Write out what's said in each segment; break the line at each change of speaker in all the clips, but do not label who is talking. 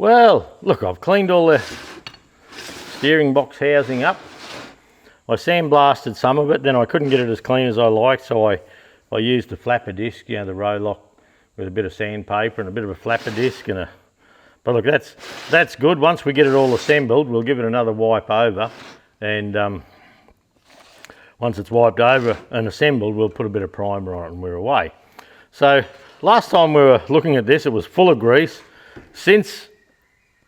Well, look, I've cleaned all the steering box housing up. I sandblasted some of it, then I couldn't get it as clean as I liked, so I used a flapper disc, you know, the Roloc with a bit of sandpaper and a bit of a flapper disc and a... But look, that's good. Once we get it all assembled, we'll give it another wipe over, and once it's wiped over and assembled, we'll put a bit of primer on it and we're away. So last time we were looking at this, it was full of grease. Since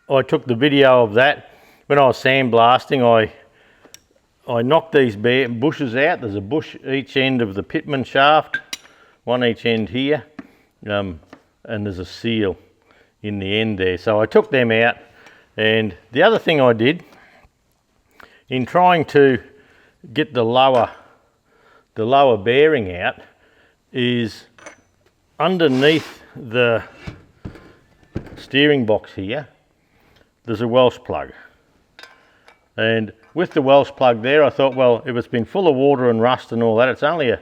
I took the video of that, when I was sandblasting, I knocked these bare bushes out. There's a bush each end of the Pt1 shaft, one each end here, and there's a seal in the end there. So I took them out, and the other thing I did in trying to get the lower bearing out is underneath the steering box here there's a Welsh plug, and with the Welsh plug there I thought, well, if it's been full of water and rust and all that, it's only a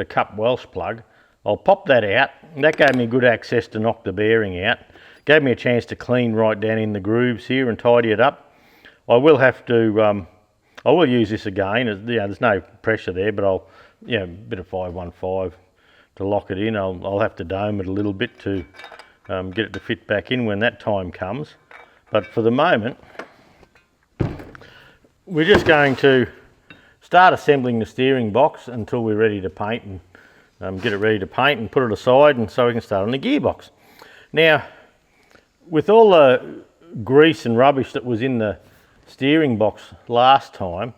cup Welsh plug. I'll pop that out, and that gave me good access to knock the bearing out. Gave me a chance to clean right down in the grooves here and tidy it up. I will have to, I will use this again. There's no pressure there, but I'll, a bit of 515 to lock it in. I'll have to dome it a little bit to get it to fit back in when that time comes. But for the moment, we're just going to start assembling the steering box until we're ready to paint and get it ready to paint and put it aside, and so we can start on the gearbox. Now, with all the grease and rubbish that was in the steering box last time,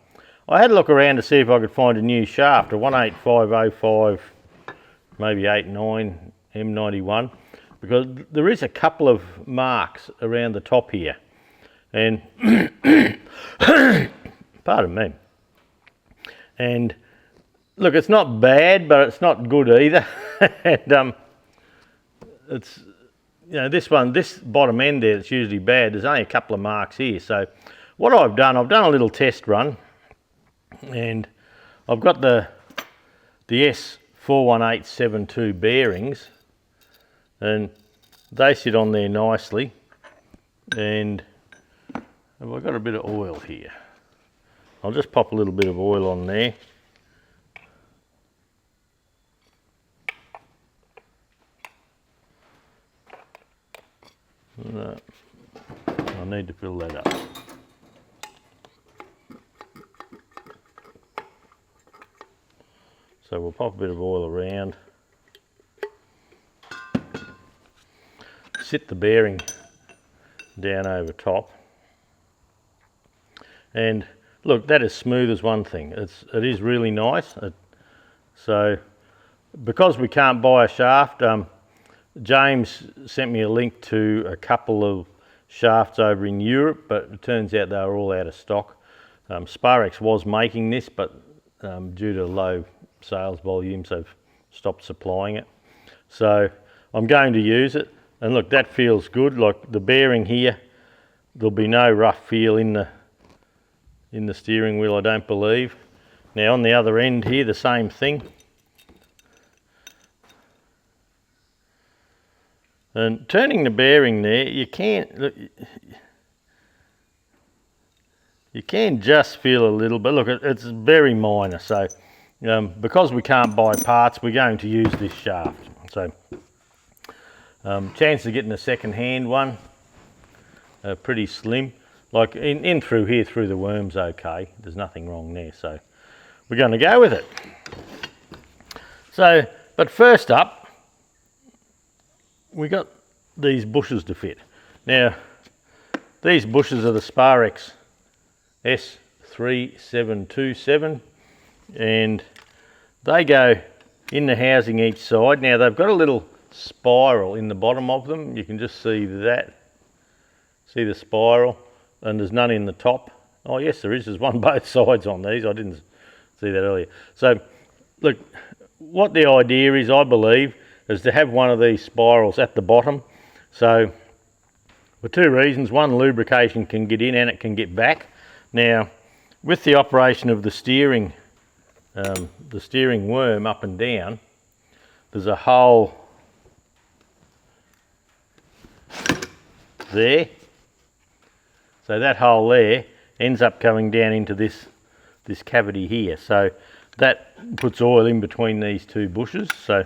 I had a look around to see if I could find a new shaft, a 18505, maybe 89 M91, because there is a couple of marks around the top here, and pardon me, and look, it's not bad, but it's not good either. And it's, this bottom end there that's usually bad, there's only a couple of marks here. So what I've done a little test run, and I've got the S41872 bearings, and they sit on there nicely. And have I got a bit of oil here? I'll just pop a little bit of oil on there. No, I need to fill that up. So we'll pop a bit of oil around. Sit the bearing down over top. And look, that is smooth as one thing. It is really nice. So because we can't buy a shaft, James sent me a link to a couple of shafts over in Europe, but it turns out they were all out of stock. Sparex was making this, but due to low sales volumes, they've stopped supplying it. So I'm going to use it, and look, that feels good. Like the bearing here, there'll be no rough feel in the steering wheel, I don't believe. Now on the other end here, the same thing. And turning the bearing there, you can just feel a little bit. Look, it's very minor. So because we can't buy parts, we're going to use this shaft. So chance of getting a second-hand one, pretty slim. Like in through here, through the worm's okay. There's nothing wrong there. So we're going to go with it. So, but first up, we got these bushes to fit. Now, these bushes are the Sparex S3727, and they go in the housing each side. Now, they've got a little spiral in the bottom of them. You can just see that. See the spiral, and there's none in the top. Oh yes, there is. There's one both sides on these. I didn't see that earlier. So, look, what the idea is, I believe, is to have one of these spirals at the bottom. So for two reasons: one, lubrication can get in and it can get back. Now with the operation of the steering worm up and down, there's a hole there So that hole there ends up coming down into this cavity here. So that puts oil in between these two bushes. So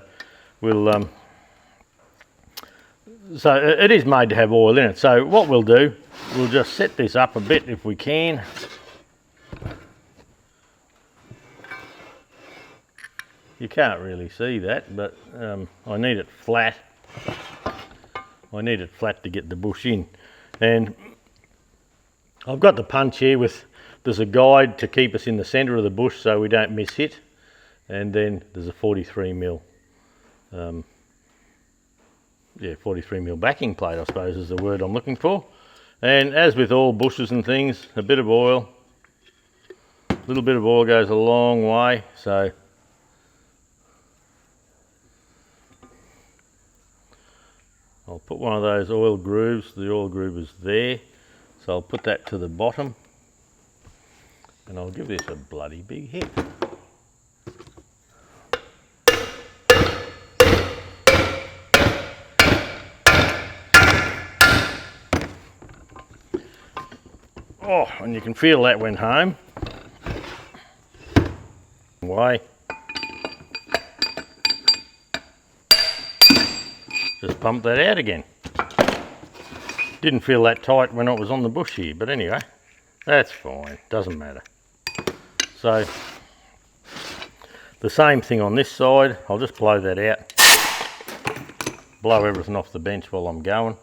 we'll so it is made to have oil in it. So what we'll do, we'll just set this up a bit if we can. You can't really see that, but I need it flat. I need it flat to get the bush in. And I've got the punch here with, there's a guide to keep us in the centre of the bush so we don't miss hit. And then there's a 43mm, 43mm backing plate, I suppose is the word I'm looking for. And as with all bushes and things, a bit of oil, a little bit of oil goes a long way. So I'll put one of those oil grooves, the oil groove is there, so I'll put that to the bottom and I'll give this a bloody big hit. Oh, and you can feel that went home. Way. Just pump that out again. Didn't feel that tight when it was on the bush here, but anyway, that's fine, doesn't matter. So, the same thing on this side, I'll just blow that out. Blow everything off the bench while I'm going.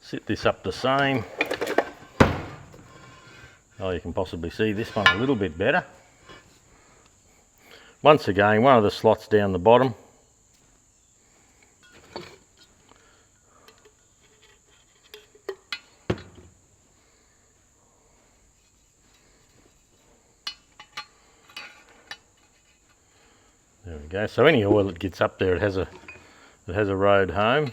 Sit this up the same. Oh, you can possibly see this one a little bit better. Once again, one of the slots down the bottom. There we go. So any oil that gets up there, it has a road home.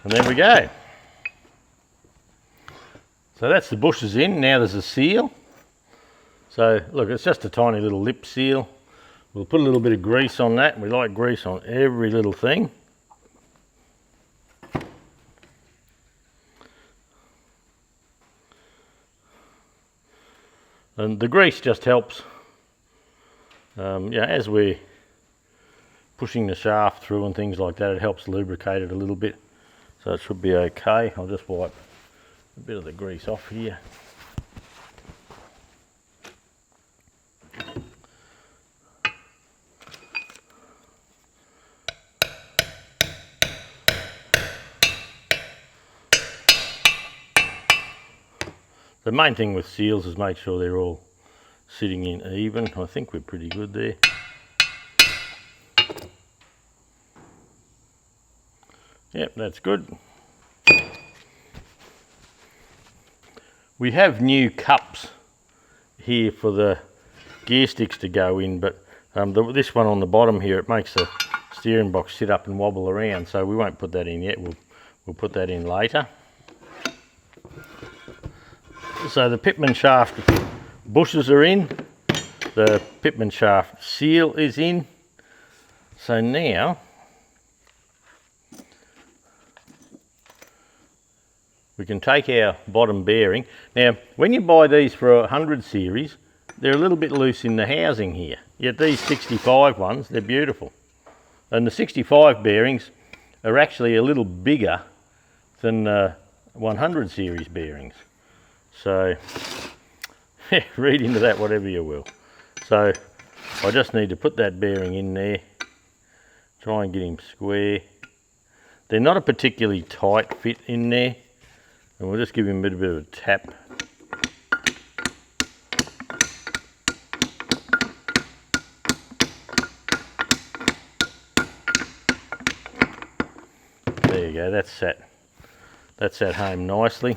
And there we go. So that's the bushes in. Now there's a seal. So look, it's just a tiny little lip seal. We'll put a little bit of grease on that. We like grease on every little thing. And the grease just helps, as we're pushing the shaft through and things like that, it helps lubricate it a little bit. So it should be okay. I'll just wipe a bit of the grease off here. The main thing with seals is make sure they're all sitting in even. I think we're pretty good there. Yep, that's good. We have new cups here for the gear sticks to go in, but this one on the bottom here, it makes the steering box sit up and wobble around, so we won't put that in yet. We'll put that in later. So the pitman shaft bushes are in, the pitman shaft seal is in. So now we can take our bottom bearing. Now when you buy these for a 100 series, they're a little bit loose in the housing here. Yet these 65 ones, they're beautiful. And the 65 bearings are actually a little bigger than 100 series bearings. So read into that whatever you will. So I just need to put that bearing in there, try and get him square. They're not a particularly tight fit in there, and we'll just give him a bit of a tap. There you go, that's at home nicely.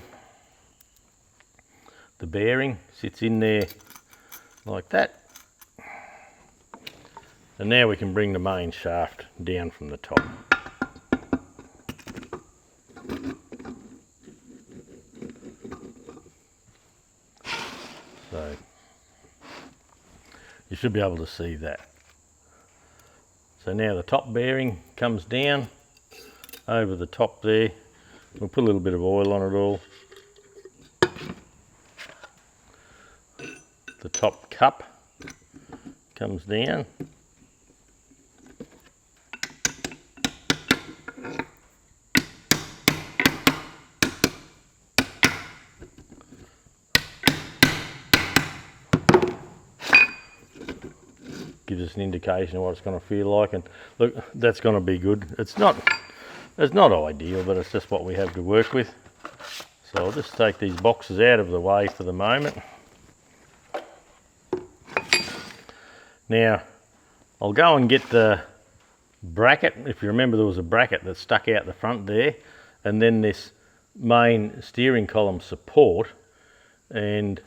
The bearing sits in there like that. And now we can bring the main shaft down from the top. should be able to see that. So now the top bearing comes down over the top there. We'll put a little bit of oil on it all. The top cup comes down. Gives us an indication of what it's going to feel like, and look, that's going to be good. It's not ideal, but it's just what we have to work with. So I'll just take these boxes out of the way for the moment. Now I'll go and get the bracket. If you remember, there was a bracket that stuck out the front there, and then this main steering column support, and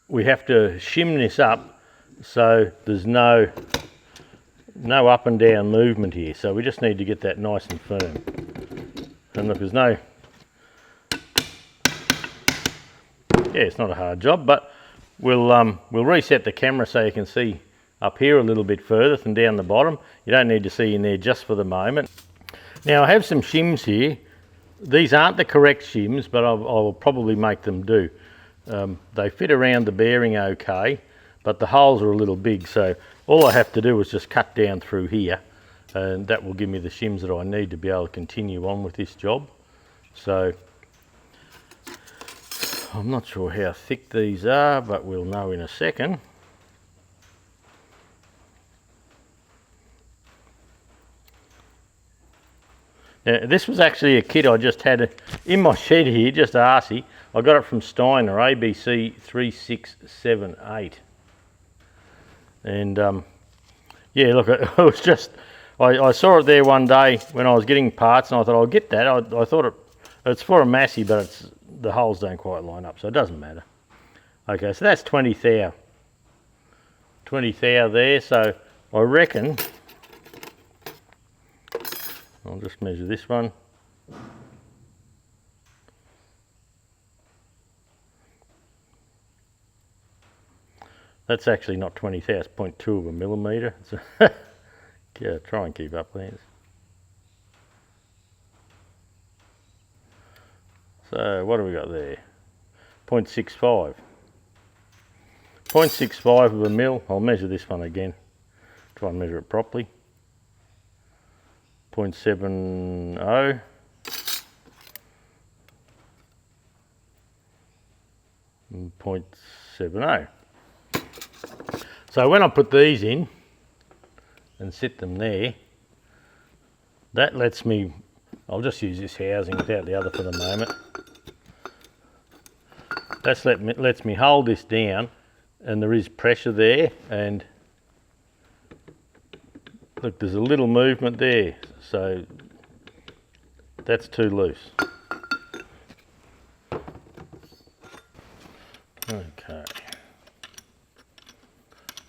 we have to shim this up so there's no up and down movement here. So we just need to get that nice and firm. And look, there's no, yeah, it's not a hard job, but we'll reset the camera so you can see up here a little bit further than down the bottom. You don't need to see in there just for the moment. Now I have some shims here. These aren't the correct shims, but I'll probably make them do. They fit around the bearing okay, but the holes are a little big, so all I have to do is just cut down through here, and that will give me the shims that I need to be able to continue on with this job. So I'm not sure how thick these are, but we'll know in a second. Now, this was actually a kit I just had in my shed here, just arsey. I got it from Steiner, ABC 3678. And yeah, look, it was just, I saw it there one day when I was getting parts, and I thought I'll get that. I thought it's for a Massey, but the holes don't quite line up, so it doesn't matter. Okay, so that's 20 thou. 20 thou there, so I reckon, I'll just measure this one. That's actually not 20 thou, it's 0.2 of a millimetre. Yeah, try and keep up, please. So what do we got there? 0.65. 0.65 of a mil. I'll measure this one again. Try and measure it properly. 0.70. And 0.70. So when I put these in and sit them there, that lets me, I'll just use this housing without the other for the moment. That lets me hold this down, and there is pressure there, and look, there's a little movement there, so that's too loose. Okay.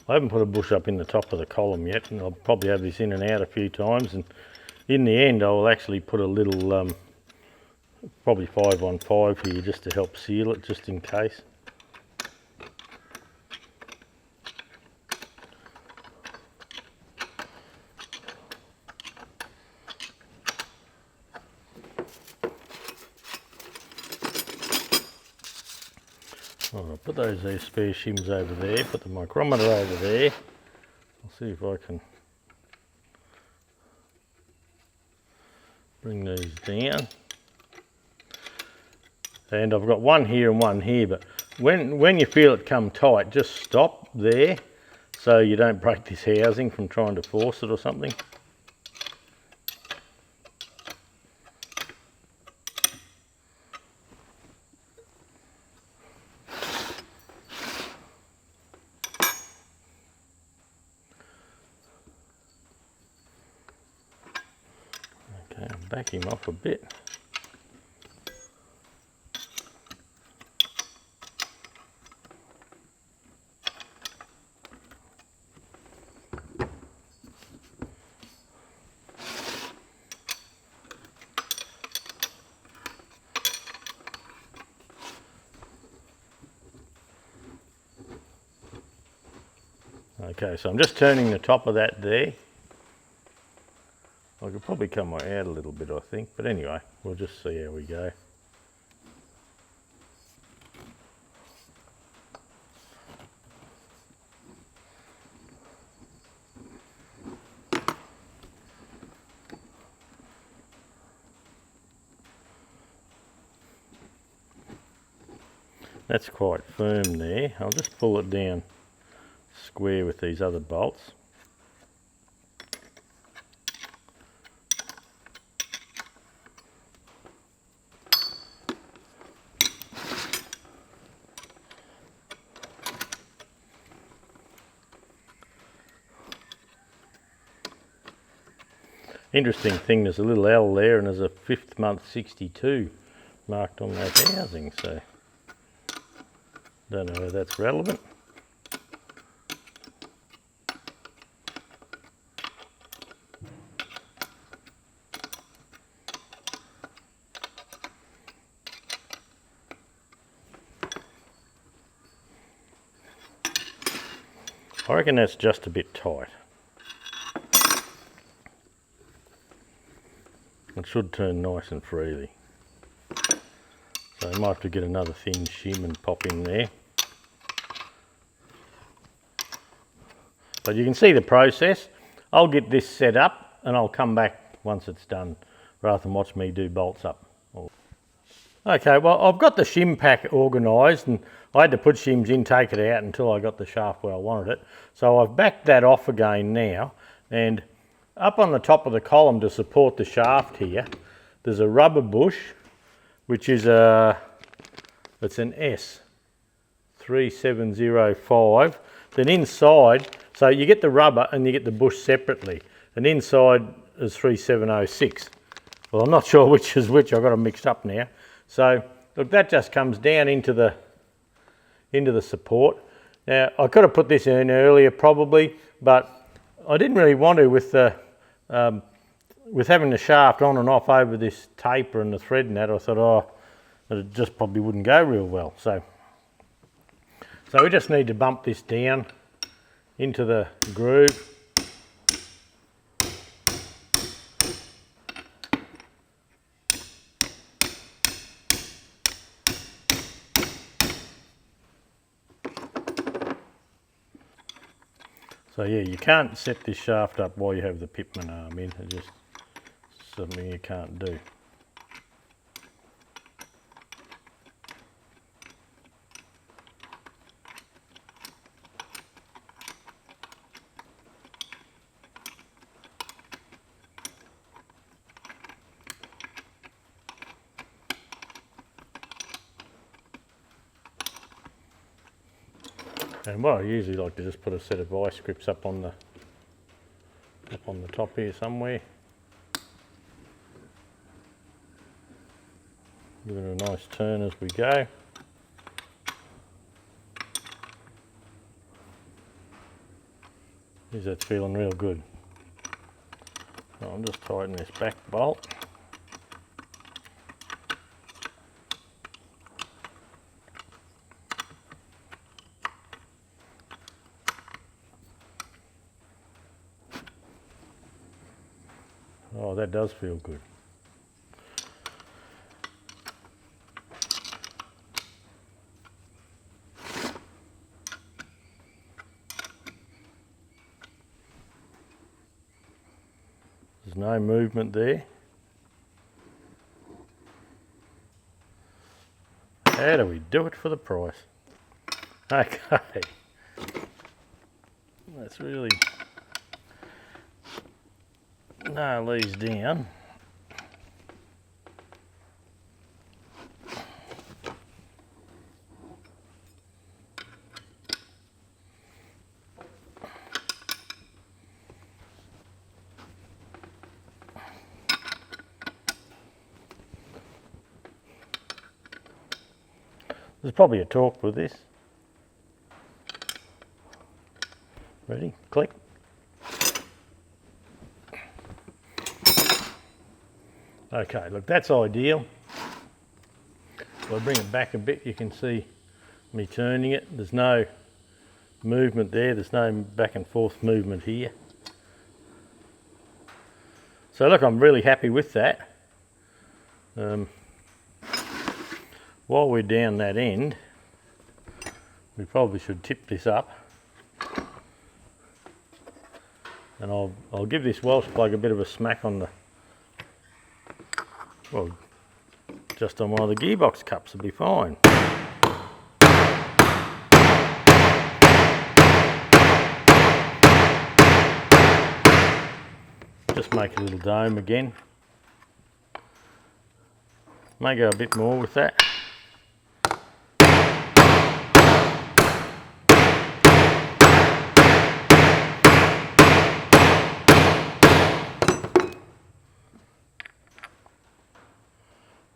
I haven't put a bush up in the top of the column yet, and I'll probably have this in and out a few times, and in the end I will actually put a little probably 5-on-5 here just to help seal it, just in case. I'll put those spare shims over there, put the micrometer over there. I'll see if I can bring these down. And I've got one here and one here, but when you feel it come tight, just stop there so you don't break this housing from trying to force it or something. Okay, I'll back him off a bit. Okay, so I'm just turning the top of that there. I could probably come out a little bit, I think, but anyway, we'll just see how we go. That's quite firm there. I'll just pull it down square with these other bolts. Interesting thing, there's a little L there and there's a 5th month 62 marked on that housing, so don't know whether that's relevant. I reckon that's just a bit tight. It should turn nice and freely. So I might have to get another thin shim and pop in there. But you can see the process. I'll get this set up and I'll come back once it's done rather than watch me do bolts up. Okay, well I've got the shim pack organised and I had to put shims in, take it out until I got the shaft where I wanted it. So I've backed that off again now, and up on the top of the column to support the shaft here, there's a rubber bush, which is it's an S3705. Then inside, so you get the rubber and you get the bush separately, and inside is 3706. Well, I'm not sure which is which, I've got them mixed up now. So look, that just comes down into the support. Now I could have put this in earlier probably, but I didn't really want to with the with having the shaft on and off over this taper and the thread and that. I thought, oh, it just probably wouldn't go real well. So we just need to bump this down into the groove. So yeah, you can't set this shaft up while you have the Pitman arm in. It's just something you can't do. And what I usually like to just put a set of vice grips up on the top here somewhere. Give it a nice turn as we go. Geez, that's feeling real good. So I'll just tighten this back bolt. Oh, that does feel good. There's no movement there. How do we do it for the price? Okay. Let's really nail these down. There's probably a torque with this. Ready? Click. Okay, look, that's ideal. If I bring it back a bit, you can see me turning it. There's no movement there. There's no back and forth movement here. So look, I'm really happy with that. While we're down that end, we probably should tip this up. And I'll give this Welsh plug a bit of a smack on the, well, just on one of the gearbox cups will be fine. Just make a little dome again. May go a bit more with that.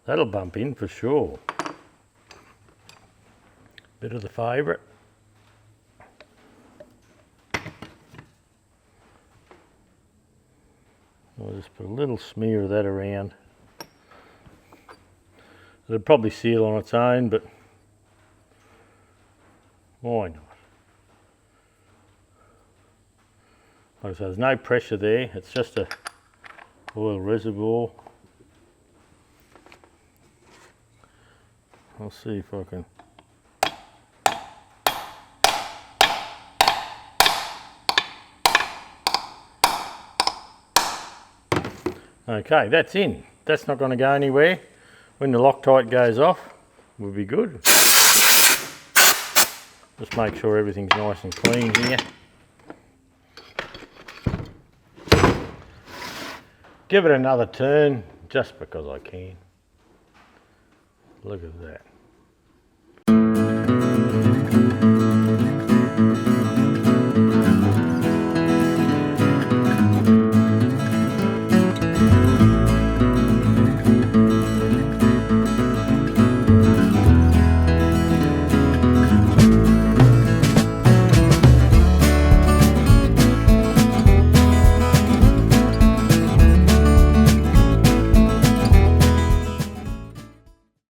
That'll bump in for sure. Bit of the favourite. I'll just put a little smear of that around. It'll probably seal on its own, but why not? Like I say, there's no pressure there, it's just a oil reservoir. I'll see if I can. Okay, that's in. That's not going to go anywhere. When the Loctite goes off, we'll be good. Just make sure everything's nice and clean here. Give it another turn, just because I can. Look at that.